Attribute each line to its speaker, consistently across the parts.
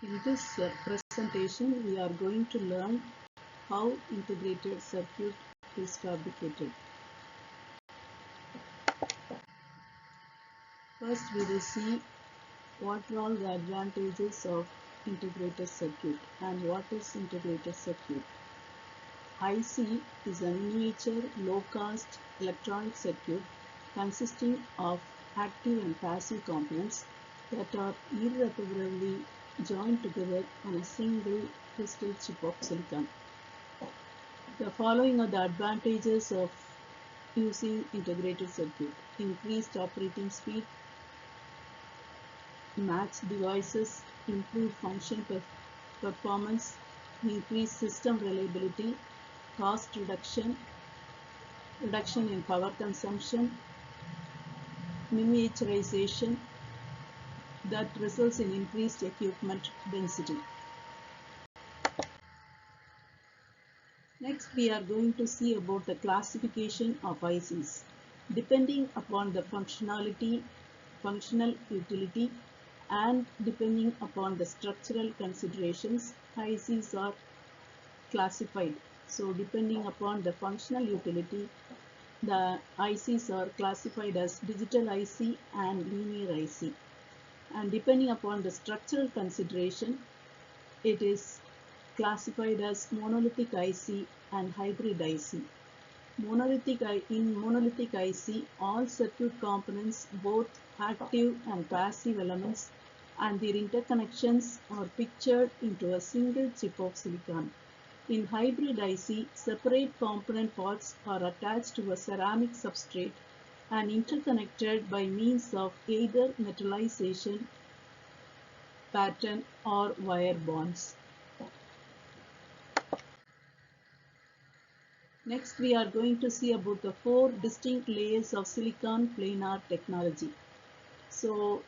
Speaker 1: In this presentation, we are going to learn how integrated circuit is fabricated. First, we will see what are all the advantages of integrated circuit and what is integrated circuit. IC is a miniature low-cost electronic circuit consisting of active and passive components that are irreparably joined together on a single crystal chip of silicon. The following are the advantages of using integrated circuit: increased operating speed, matched devices, improved function performance, increased system reliability, cost reduction, reduction in power consumption, miniaturization that results in increased equipment density. Next, we are going to see about the classification of ICs. Depending upon the functional utility, and depending upon the structural considerations, ICs are classified. So, depending upon the functional utility, the ICs are classified as digital IC and linear IC. And depending upon the structural consideration, it is classified as monolithic IC and hybrid IC. In monolithic IC, all circuit components, both active and passive elements, and their interconnections are pictured into a single chip of silicon. In hybrid IC, separate component parts are attached to a ceramic substrate and interconnected by means of either metallization pattern or wire bonds. Next, we are going to see about the 4 distinct layers of silicon planar technology. So,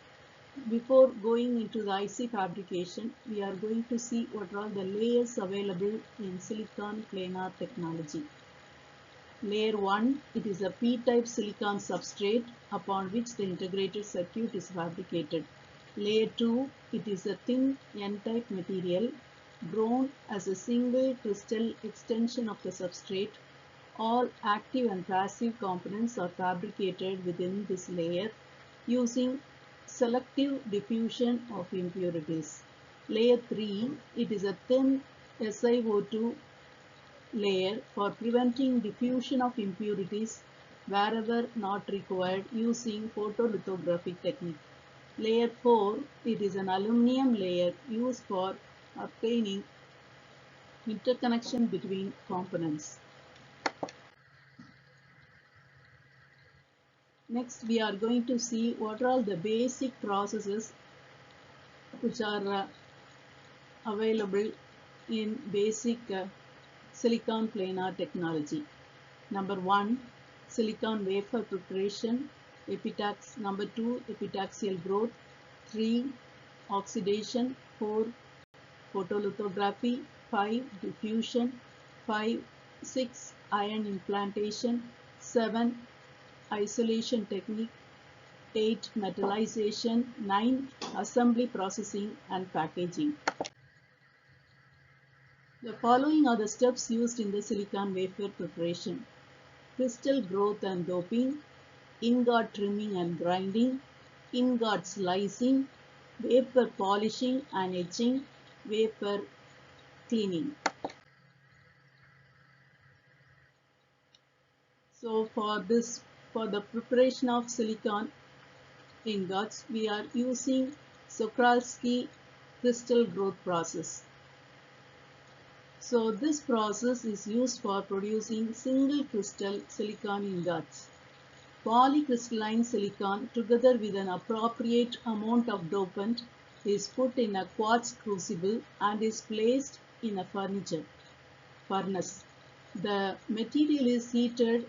Speaker 1: before going into the IC fabrication, we are going to see what are the layers available in silicon planar technology. Layer 1, it is a P-type silicon substrate upon which the integrated circuit is fabricated. Layer 2, it is a thin N-type material grown as a single crystal extension of the substrate. All active and passive components are fabricated within this layer using selective diffusion of impurities. Layer 3, it is a thin SiO2 layer for preventing diffusion of impurities wherever not required using photolithography technique. Layer 4, it is an aluminum layer used for obtaining interconnection between components. Next, we are going to see what are all the basic processes which are available in basic silicon planar technology. Number 1, silicon wafer preparation. Number 2, epitaxial growth. 3, oxidation. 4, photolithography. 5, diffusion. 6, ion implantation. 7, isolation technique. 8, metallization. 9, assembly processing and packaging. The following are the steps used in the silicon wafer preparation: crystal growth and doping, ingot trimming and grinding, ingot slicing, vapor polishing and etching, vapor cleaning. So for the preparation of silicon ingots, we are using Sokolsky crystal growth process. So this process is used for producing single crystal silicon ingots. Polycrystalline silicon together with an appropriate amount of dopant is put in a quartz crucible and is placed in a furnace. The material is heated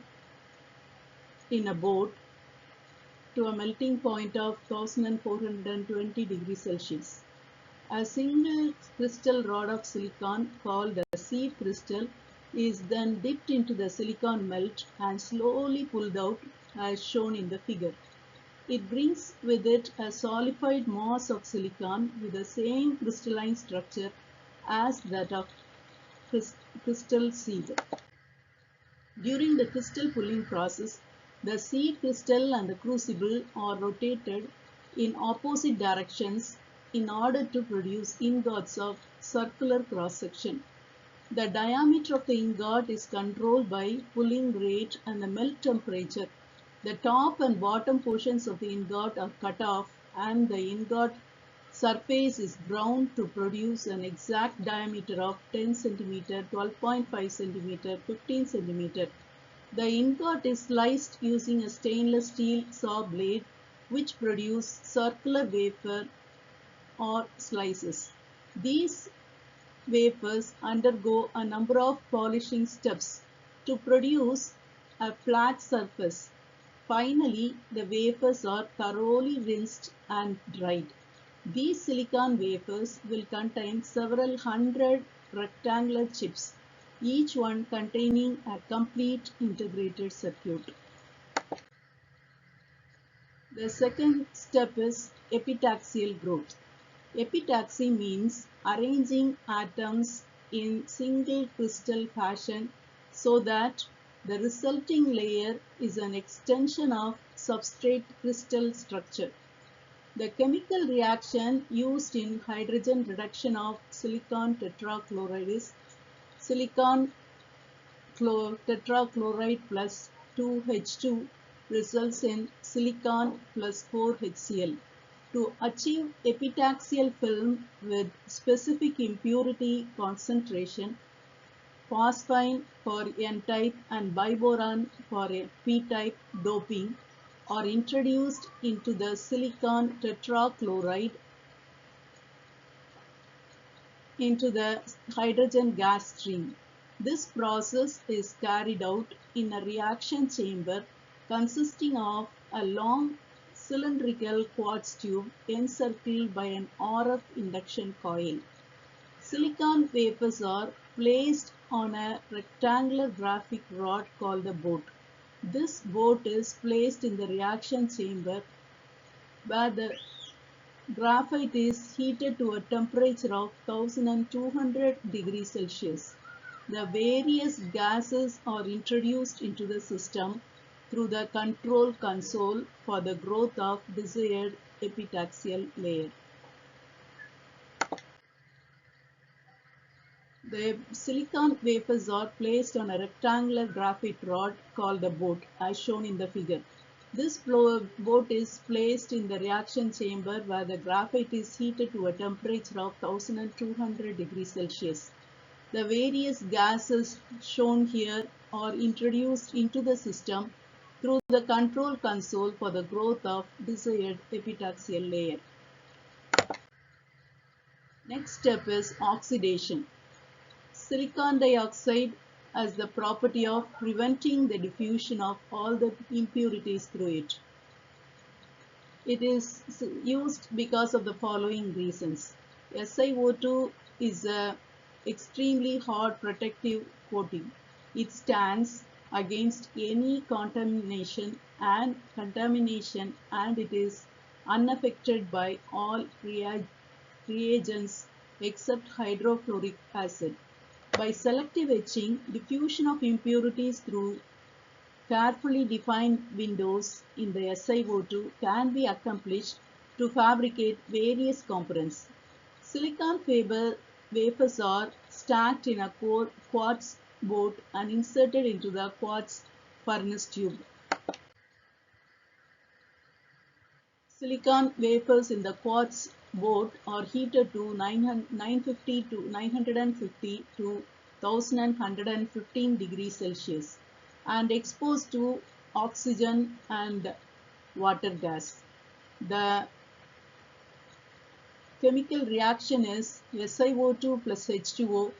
Speaker 1: in a boat to a melting point of 1420 degrees Celsius. A single crystal rod of silicon called a seed crystal is then dipped into the silicon melt and slowly pulled out as shown in the figure. It brings with it a solidified mass of silicon with the same crystalline structure as that of crystal seed. During the crystal pulling process, the seed crystal and the crucible are rotated in opposite directions in order to produce ingots of circular cross-section. The diameter of the ingot is controlled by pulling rate and the melt temperature. The top and bottom portions of the ingot are cut off and the ingot surface is ground to produce an exact diameter of 10 cm, 12.5 cm, 15 cm. The ingot is sliced using a stainless steel saw blade which produce circular wafer or slices. These wafers undergo a number of polishing steps to produce a flat surface. Finally, the wafers are thoroughly rinsed and dried. These silicon wafers will contain several hundred rectangular chips, each one containing a complete integrated circuit. The second step is epitaxial growth. Epitaxy means arranging atoms in single crystal fashion so that the resulting layer is an extension of substrate crystal structure. The chemical reaction used in hydrogen reduction of silicon tetrachloride is silicon tetrachloride plus 2H2 results in silicon plus 4HCl. To achieve epitaxial film with specific impurity concentration, phosphine for N-type and biboron for P-type doping are introduced into the silicon tetrachloride into the hydrogen gas stream. This process is carried out in a reaction chamber consisting of a long cylindrical quartz tube encircled by an RF induction coil. Silicon wafers are placed on a rectangular graphic rod called a boat. This boat is placed in the reaction chamber where the graphite is heated to a temperature of 1200 degrees Celsius. The various gases are introduced into the system through the control console for the growth of desired epitaxial layer. The silicon wafers are placed on a rectangular graphite rod called a boat as shown in the figure. This boat is placed in the reaction chamber where the graphite is heated to a temperature of 1200 degrees Celsius. The various gases shown here are introduced into the system through the control console for the growth of desired epitaxial layer. Next step is oxidation. Silicon dioxide has the property of preventing the diffusion of all the impurities through it. It is used because of the following reasons. SiO2 is an extremely hard protective coating. It stands against any contamination and it is unaffected by all reagents except hydrofluoric acid. By selective etching, diffusion of impurities through carefully defined windows in the SiO2 can be accomplished to fabricate various components. Silicon wafers are stacked in a quartz boat and inserted into the quartz furnace tube. Silicon wafers in the quartz boat are heated to 950 to 1115 degrees Celsius and exposed to oxygen and water gas. The chemical reaction is SiO2 plus H2O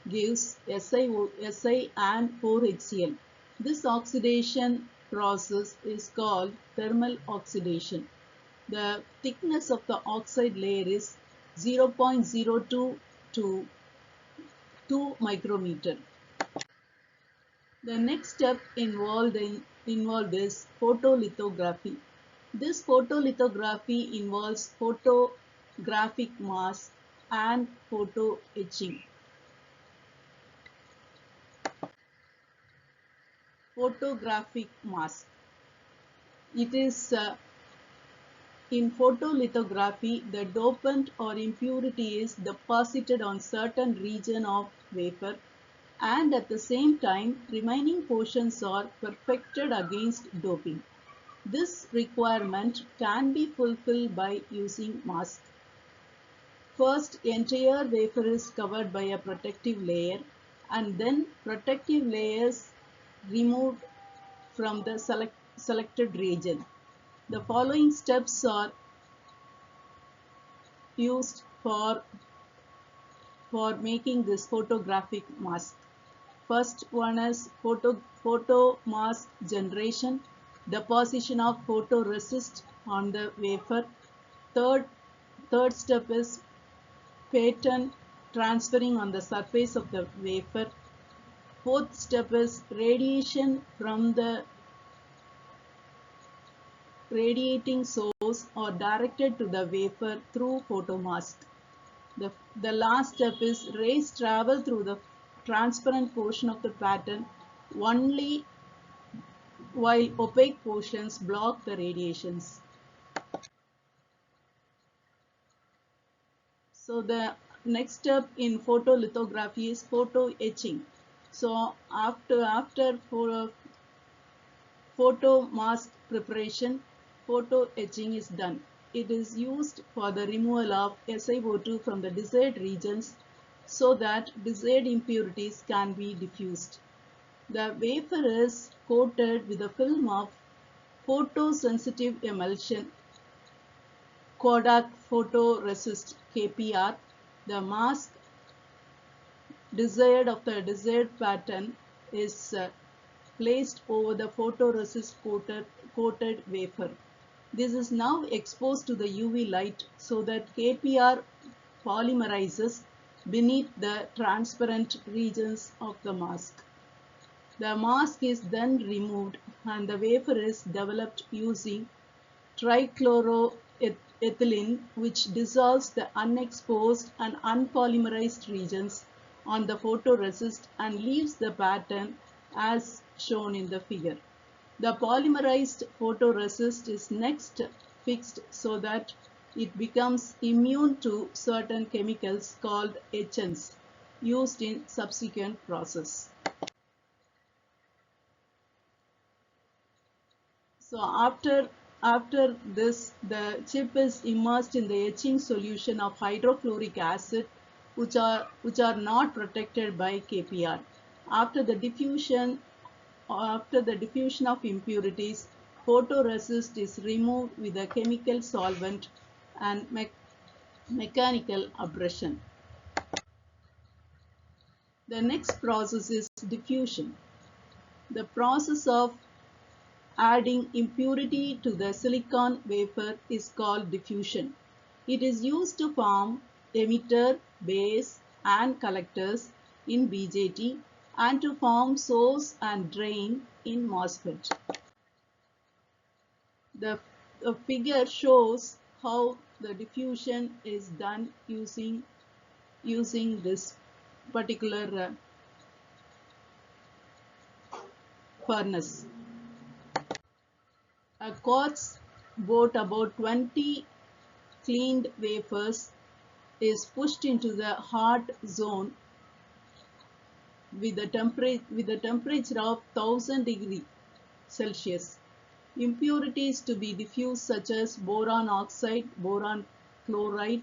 Speaker 1: gives Si and 4HCl. This oxidation process is called thermal oxidation. The thickness of the oxide layer is 0.02 to 2 micrometer. The next step involved is photolithography. This photolithography involves photographic mask and photo etching. Photographic mask. It is in photolithography, the dopant or impurity is deposited on certain region of wafer and at the same time remaining portions are perfected against doping. This requirement can be fulfilled by using mask. First, entire wafer is covered by a protective layer and then protective layers removed from the selected region. The following steps are used for making this photographic mask. First one is photo mask generation, deposition of photoresist on the wafer. Third step is pattern transferring on the surface of the wafer. Fourth step is radiation from the radiating source or directed to the wafer through photomask. The last step is rays travel through the transparent portion of the pattern only while opaque portions block the radiations. So the next step in photolithography is photo etching. So after photo mask preparation, photo etching is done. It is used for the removal of SiO2 from the desired regions so that desired impurities can be diffused. The wafer is coated with a film of photosensitive emulsion, Kodak photoresist KPR. The mask desired of the desired pattern is placed over the photoresist coated wafer. This is now exposed to the UV light so that KPR polymerizes beneath the transparent regions of the mask. The mask is then removed and the wafer is developed using trichloroethylene, which dissolves the unexposed and unpolymerized regions on the photoresist and leaves the pattern as shown in the figure. The polymerized photoresist is next fixed so that it becomes immune to certain chemicals called etchants used in subsequent process. So after this, the chip is immersed in the etching solution of hydrofluoric acid, which are not protected by KPR. After the diffusion of impurities, photoresist is removed with a chemical solvent and mechanical abrasion. The next process is diffusion. The process of adding impurity to the silicon wafer is called diffusion. It is used to form emitter, base, and collectors in BJT and to form source and drain in MOSFET. The figure shows how the diffusion is done using this particular furnace. A quartz boat about 20 cleaned wafers is pushed into the hot zone with a temperature of 1000 degrees Celsius. Impurities to be diffused such as boron oxide, boron chloride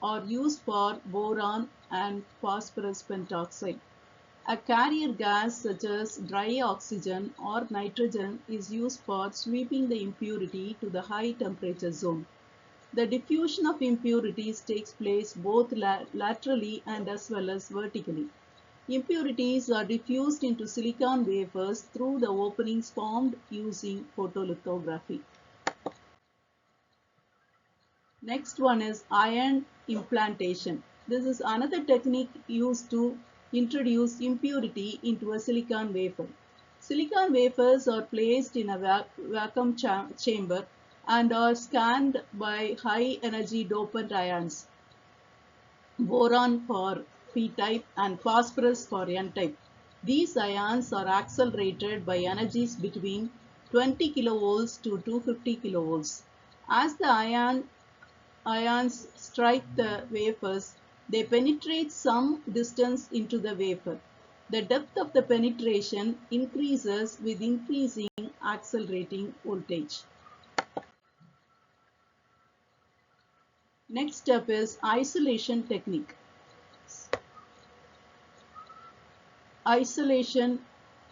Speaker 1: are used for boron and phosphorus pentoxide. A carrier gas such as dry oxygen or nitrogen is used for sweeping the impurity to the high temperature zone. The diffusion of impurities takes place both laterally and as well as vertically. Impurities are diffused into silicon wafers through the openings formed using photolithography. Next one is ion implantation. This is another technique used to introduce impurity into a silicon wafer. Silicon wafers are placed in a vacuum chamber and are scanned by high energy dopant ions, boron for p-type and phosphorus for n-type. These ions are accelerated by energies between 20 kilovolts to 250 kilovolts. As the ions strike the wafers, they penetrate some distance into the wafer. The depth of the penetration increases with increasing accelerating voltage. Next step is isolation technique. Isolation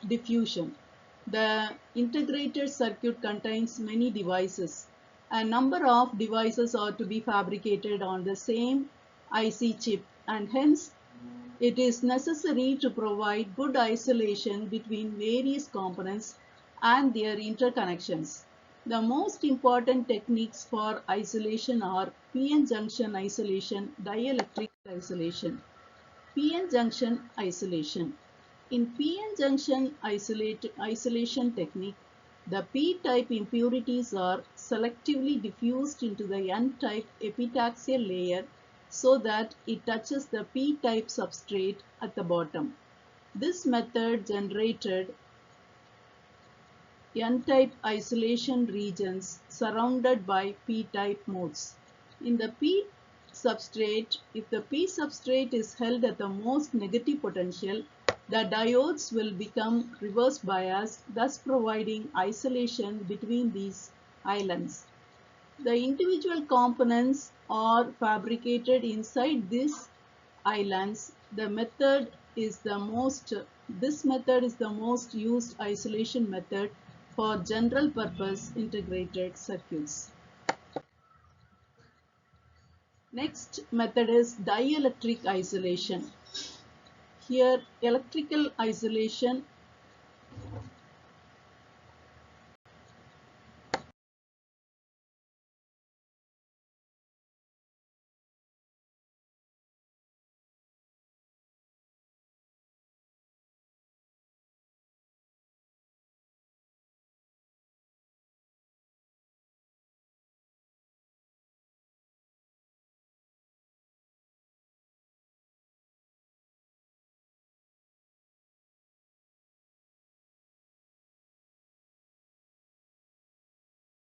Speaker 1: diffusion. The integrated circuit contains many devices. A number of devices are to be fabricated on the same IC chip, and hence it is necessary to provide good isolation between various components and their interconnections. The most important techniques for isolation are PN junction isolation, dielectric isolation. PN junction isolation. In PN junction isolation technique, the p-type impurities are selectively diffused into the n-type epitaxial layer so that it touches the p-type substrate at the bottom. This method generated n-type isolation regions surrounded by p-type modes. In the p substrate, if the p substrate is held at the most negative potential, the diodes will become reverse biased, thus providing isolation between these islands. The individual components are fabricated inside these islands. This method is the most used isolation method for general purpose integrated circuits. Next method is dielectric isolation. Here electrical isolation